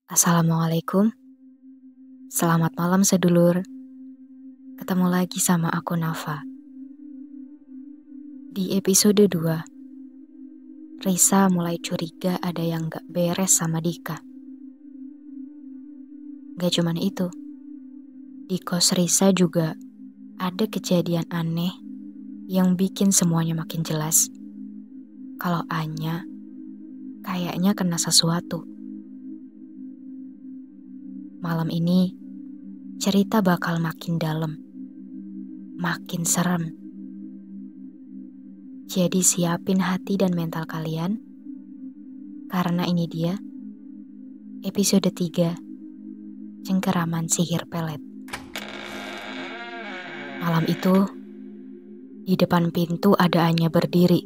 Assalamualaikum, selamat malam sedulur. Ketemu lagi sama aku Nafa. Di episode 2, Risa mulai curiga ada yang gak beres sama Dika. Gak cuman itu, di kos Risa juga ada kejadian aneh yang bikin semuanya makin jelas. Kalau Anya kayaknya kena sesuatu. Malam ini cerita bakal makin dalam, makin serem. Jadi siapin hati dan mental kalian, karena ini dia episode 3 Cengkeraman Sihir Pelet. Malam itu, di depan pintu ada Anya berdiri.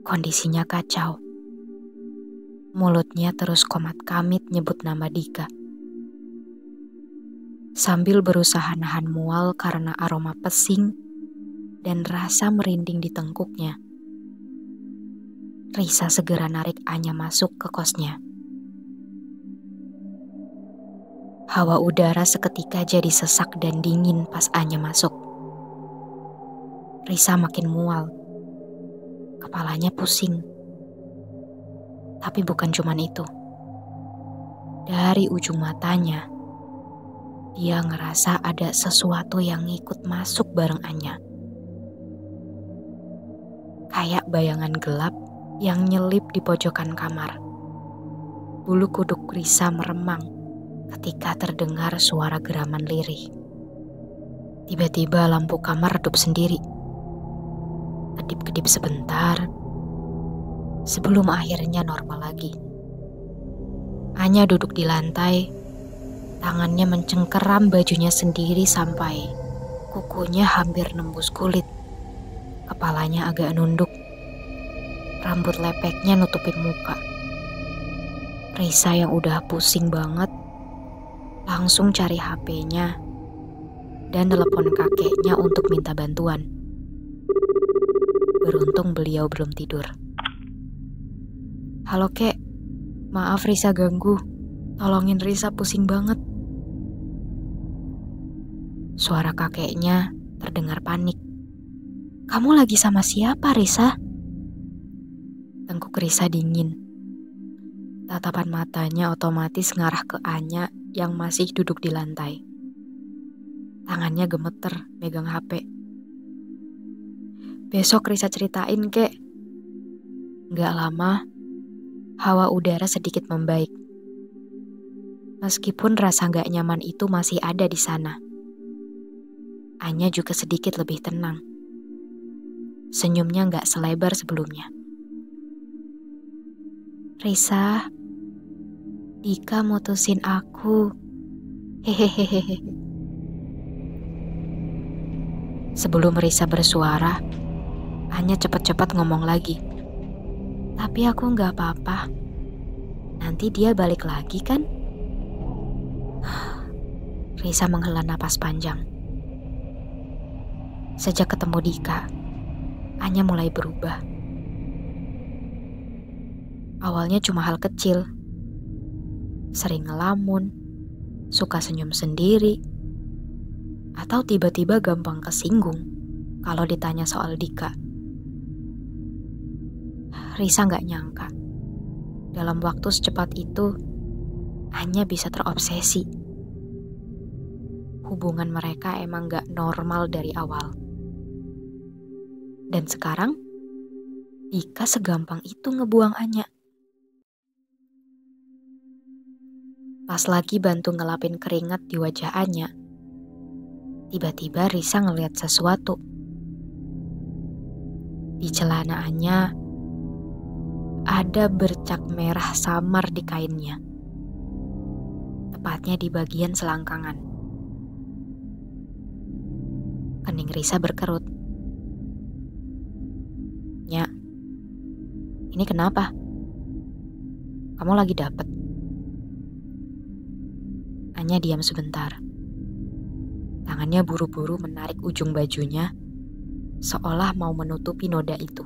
Kondisinya kacau. Mulutnya terus komat-kamit nyebut nama Dika. Sambil berusaha nahan mual karena aroma pesing dan rasa merinding di tengkuknya, Risa segera narik Anya masuk ke kosnya. Hawa udara seketika jadi sesak dan dingin pas Anya masuk. Risa makin mual. Kepalanya pusing. Tapi bukan cuman itu. Dari ujung matanya, dia ngerasa ada sesuatu yang ngikut masuk bareng Anya. Kayak bayangan gelap yang nyelip di pojokan kamar. Bulu kuduk Risa meremang ketika terdengar suara geraman lirih. Tiba-tiba lampu kamar redup sendiri. Kedip-kedip sebentar, sebelum akhirnya normal lagi. Anya duduk di lantai, tangannya mencengkeram bajunya sendiri sampai kukunya hampir nembus kulit. Kepalanya agak nunduk, rambut lepeknya nutupin muka. Risa yang udah pusing banget, langsung cari HP-nya dan telepon kakeknya untuk minta bantuan. Beruntung beliau belum tidur. Halo kek, maaf Risa ganggu. Tolongin Risa pusing banget. Suara kakeknya terdengar panik. Kamu lagi sama siapa Risa? Tengkuk Risa dingin. Tatapan matanya otomatis ngarah ke Anya yang masih duduk di lantai. Tangannya gemeter megang HP. Besok Risa ceritain kek. Gak lama, hawa udara sedikit membaik. Meskipun rasa gak nyaman itu masih ada di sana. Anya juga sedikit lebih tenang. Senyumnya gak selebar sebelumnya. Risa, Dika mutusin aku. Hehehehe. Sebelum Risa bersuara, Anya cepat-cepat ngomong lagi. Tapi aku gak apa-apa. Nanti dia balik lagi kan? Risa menghela napas panjang. Sejak ketemu Dika, Anya mulai berubah. Awalnya cuma hal kecil. Sering ngelamun, suka senyum sendiri, atau tiba-tiba gampang kesinggung kalau ditanya soal Dika. Risa gak nyangka, dalam waktu secepat itu, Anya bisa terobsesi. Hubungan mereka emang gak normal dari awal. Dan sekarang, Dika segampang itu ngebuang Anya. Pas lagi bantu ngelapin keringat di wajah Anya, tiba-tiba Risa ngeliat sesuatu. Di celana Anya, ada bercak merah samar di kainnya. Tepatnya di bagian selangkangan. Kening Risa berkerut. Nya, ini kenapa? Kamu lagi dapet? Anya diam sebentar. Tangannya buru-buru menarik ujung bajunya, seolah mau menutupi noda itu.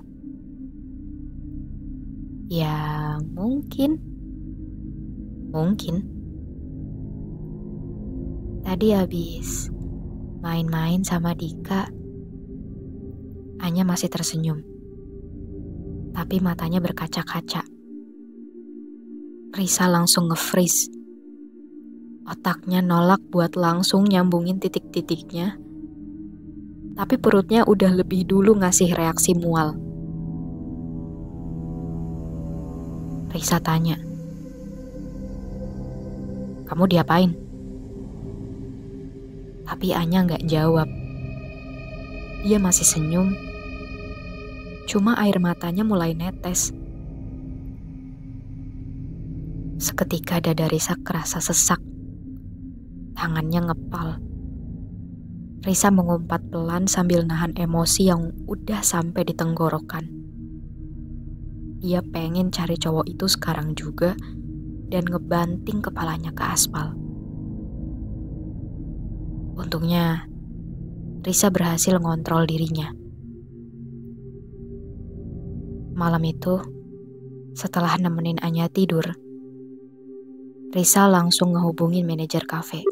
Ya, mungkin Mungkin. Tadi habis main-main sama Dika, Anya masih tersenyum. Tapi matanya berkaca-kaca. Risa langsung nge-freeze. Otaknya nolak buat langsung nyambungin titik-titiknya. Tapi perutnya udah lebih dulu ngasih reaksi mual. Risa tanya, "Kamu diapain?" Tapi Anya gak jawab. Dia masih senyum. Cuma air matanya mulai netes. Seketika dada Risa kerasa sesak. Tangannya ngepal. Risa mengumpat pelan sambil nahan emosi yang udah sampai di tenggorokan. Dia pengen cari cowok itu sekarang juga dan ngebanting kepalanya ke aspal. Untungnya, Risa berhasil ngontrol dirinya. Malam itu, setelah nemenin Anya tidur, Risa langsung ngehubungin manajer kafe.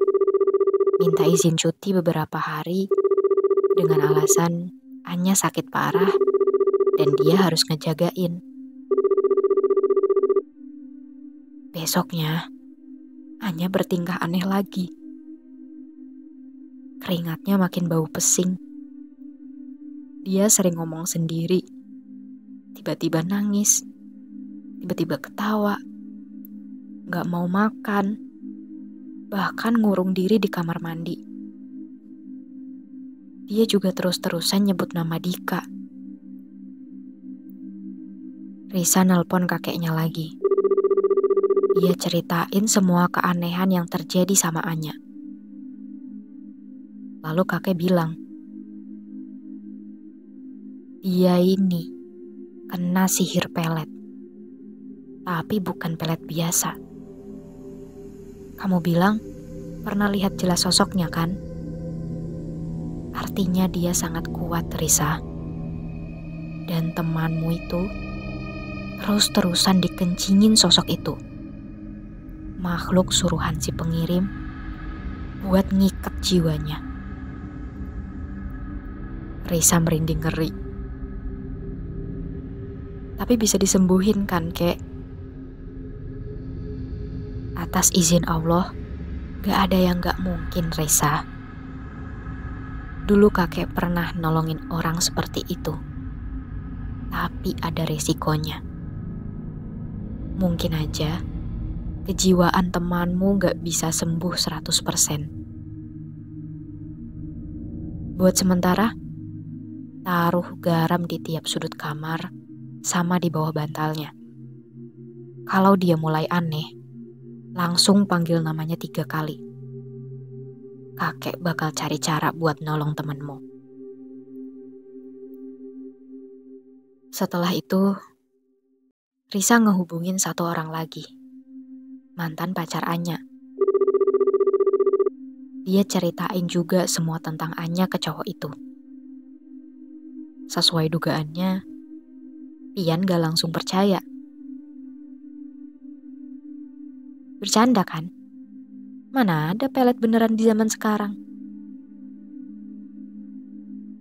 Minta izin cuti beberapa hari dengan alasan Anya sakit parah dan dia harus ngejagain. Besoknya, Anya bertingkah aneh lagi. Keringatnya makin bau pesing. Dia sering ngomong sendiri. Tiba-tiba nangis. Tiba-tiba ketawa. Gak mau makan. Bahkan ngurung diri di kamar mandi. Dia juga terus-terusan nyebut nama Dika. Risa nelpon kakeknya lagi. Dia ceritain semua keanehan yang terjadi sama Anya. Lalu kakek bilang, dia ini kena sihir pelet. Tapi bukan pelet biasa. Kamu bilang pernah lihat jelas sosoknya kan? Artinya dia sangat kuat, Risa. Dan temanmu itu terus-terusan dikencingin sosok itu. Makhluk suruhan si pengirim buat ngikat jiwanya. Risa merinding ngeri. Tapi bisa disembuhin kan, Kek? Atas izin Allah, gak ada yang gak mungkin, Risa. Dulu kakek pernah nolongin orang seperti itu. Tapi ada resikonya. Mungkin aja kejiwaan temanmu gak bisa sembuh 100%. Buat sementara, taruh garam di tiap sudut kamar sama di bawah bantalnya. Kalau dia mulai aneh, langsung panggil namanya 3 kali. Kakek bakal cari cara buat nolong temanmu. Setelah itu, Risa ngehubungin satu orang lagi. Mantan pacar Anya. Dia ceritain juga semua tentang Anya ke cowok itu. Sesuai dugaannya, Pian gak langsung percaya. Bercanda kan? Mana ada pelet beneran di zaman sekarang?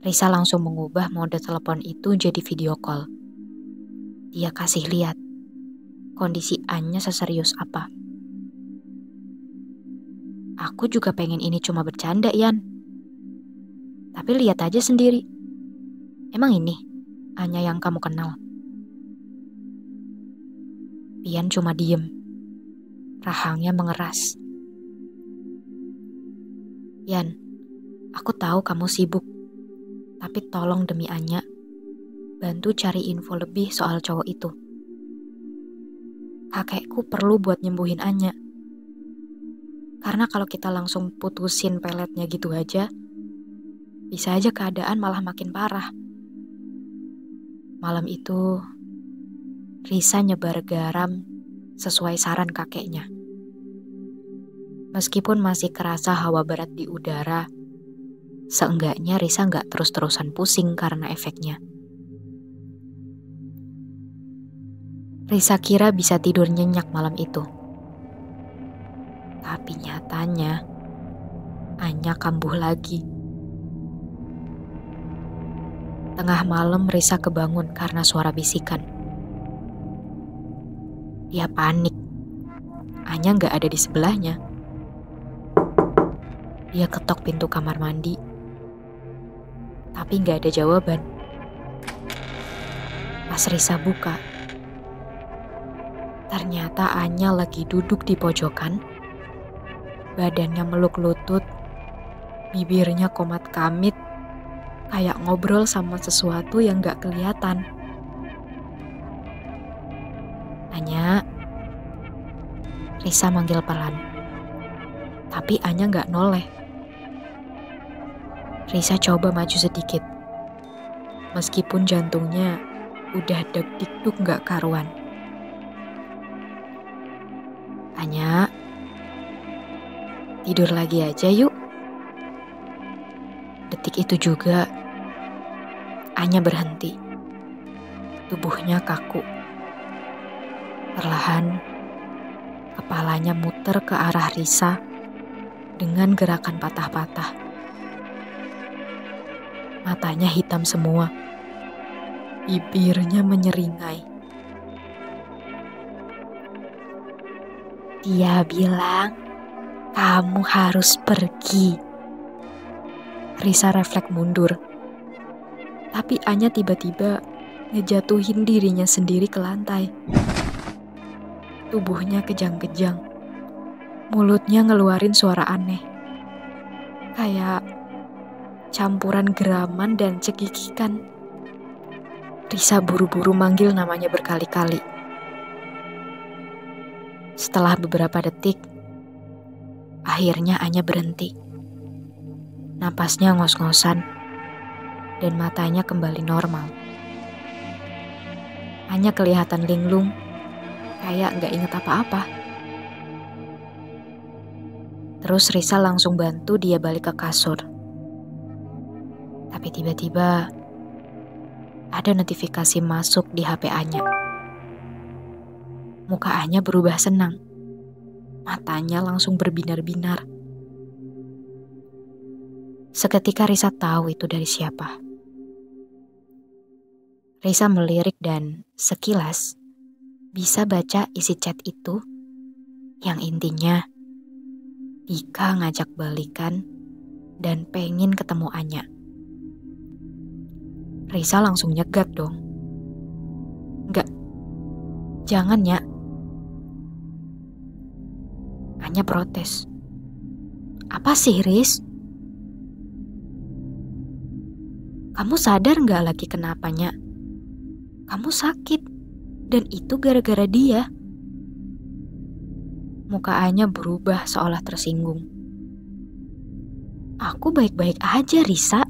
Risa langsung mengubah mode telepon itu jadi video call. Dia kasih lihat kondisi Anya seserius apa. Aku juga pengen ini cuma bercanda, Yan. Tapi lihat aja sendiri. Emang ini Anya yang kamu kenal? Pian cuma diem. Rahangnya mengeras. Yan, aku tahu kamu sibuk. Tapi tolong demi Anya, bantu cari info lebih soal cowok itu. Kakekku perlu buat nyembuhin Anya. Karena kalau kita langsung putusin peletnya gitu aja, bisa aja keadaan malah makin parah. Malam itu, Risa nyebar garam sesuai saran kakeknya. Meskipun masih kerasa hawa berat di udara, seenggaknya Risa gak terus-terusan pusing karena efeknya. Risa kira bisa tidur nyenyak malam itu. Tapi nyatanya, Anya kambuh lagi. Tengah malam Risa kebangun karena suara bisikan. Dia panik. Anya gak ada di sebelahnya. Dia ketok pintu kamar mandi. Tapi gak ada jawaban. Pas Risa buka, ternyata Anya lagi duduk di pojokan. Badannya meluk lutut. Bibirnya komat kamit. Kayak ngobrol sama sesuatu yang gak kelihatan. Anya. Risa manggil pelan. Tapi Anya gak noleh. Risa coba maju sedikit. Meskipun jantungnya udah deg-dikduk gak karuan. Anya, tidur lagi aja yuk. Detik itu juga, Anya berhenti. Tubuhnya kaku. Perlahan, kepalanya muter ke arah Risa dengan gerakan patah-patah. Matanya hitam semua. Bibirnya menyeringai. Dia bilang, kamu harus pergi. Risa refleks mundur. Tapi Anya tiba-tiba ngejatuhin dirinya sendiri ke lantai. Tubuhnya kejang-kejang. Mulutnya ngeluarin suara aneh. Kayak campuran geraman dan cekikikan. Risa buru-buru manggil namanya berkali-kali. Setelah beberapa detik, akhirnya Anya berhenti. Napasnya ngos-ngosan dan matanya kembali normal. Anya kelihatan linglung, kayak gak inget apa-apa. Terus Risa langsung bantu dia balik ke kasur. Tapi tiba-tiba ada notifikasi masuk di HP Anya. Muka Anya berubah senang. Matanya langsung berbinar-binar. Seketika Risa tahu itu dari siapa. Risa melirik dan sekilas bisa baca isi chat itu yang intinya Dika ngajak balikan dan pengen ketemu Anya. Risa langsung nyegat dong. Enggak, jangan ya. Anya protes. Apa sih Riz? Kamu sadar gak lagi kenapanya? Kamu sakit, dan itu gara-gara dia. Muka Anya berubah seolah tersinggung. Aku baik-baik aja Risa.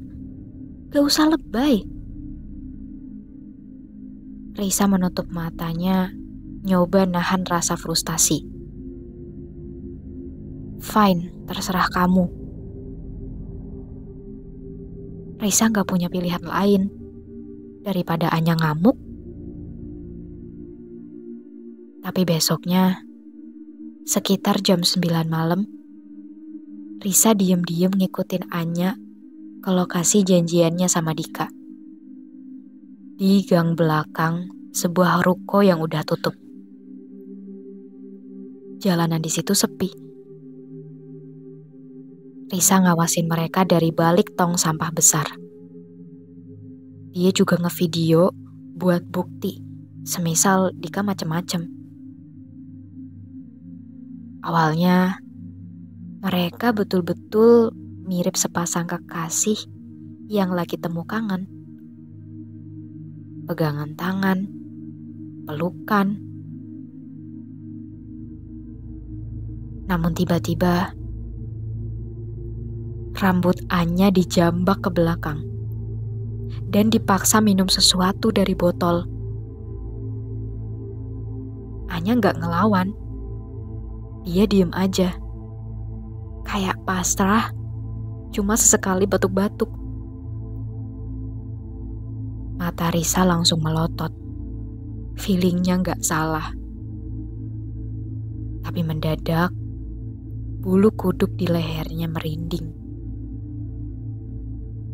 Gak usah lebay. Risa menutup matanya, nyoba nahan rasa frustasi. Fine, terserah kamu. Risa gak punya pilihan lain daripada Anya ngamuk. Tapi besoknya, sekitar jam 9 malam, Risa diem-diem ngikutin Anya ke lokasi janjiannya sama Dika. Di gang belakang sebuah ruko yang udah tutup. Jalanan di situ sepi. Risa ngawasin mereka dari balik tong sampah besar. Dia juga ngevideo buat bukti, semisal Dika macem-macem. Awalnya, mereka betul-betul mirip sepasang kekasih yang lagi temu kangen. Pegangan tangan, pelukan. Namun tiba-tiba, rambut Anya dijambak ke belakang dan dipaksa minum sesuatu dari botol. Anya gak ngelawan. Dia diem aja. Kayak pasrah, cuma sesekali batuk-batuk. Mata Risa langsung melotot. Feelingnya gak salah. Tapi mendadak, Bulu kuduk di lehernya merinding.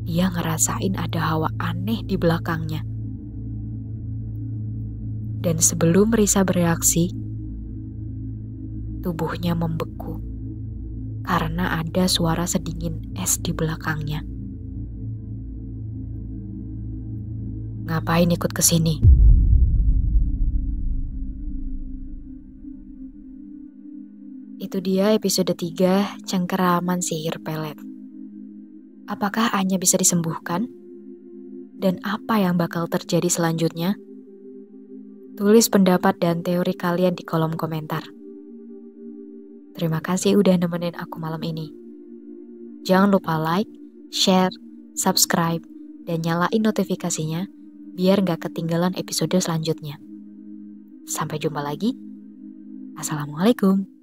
Dia ngerasain ada hawa aneh di belakangnya. Dan sebelum Risa bereaksi, tubuhnya membeku karena ada suara sedingin es di belakangnya. Ngapain ikut ke sini? Itu dia episode 3 Cengkeraman Sihir Pelet. Apakah Anya bisa disembuhkan? Dan apa yang bakal terjadi selanjutnya? Tulis pendapat dan teori kalian di kolom komentar. Terima kasih udah nemenin aku malam ini. Jangan lupa like, share, subscribe, dan nyalain notifikasinya biar gak ketinggalan episode selanjutnya. Sampai jumpa lagi. Assalamualaikum.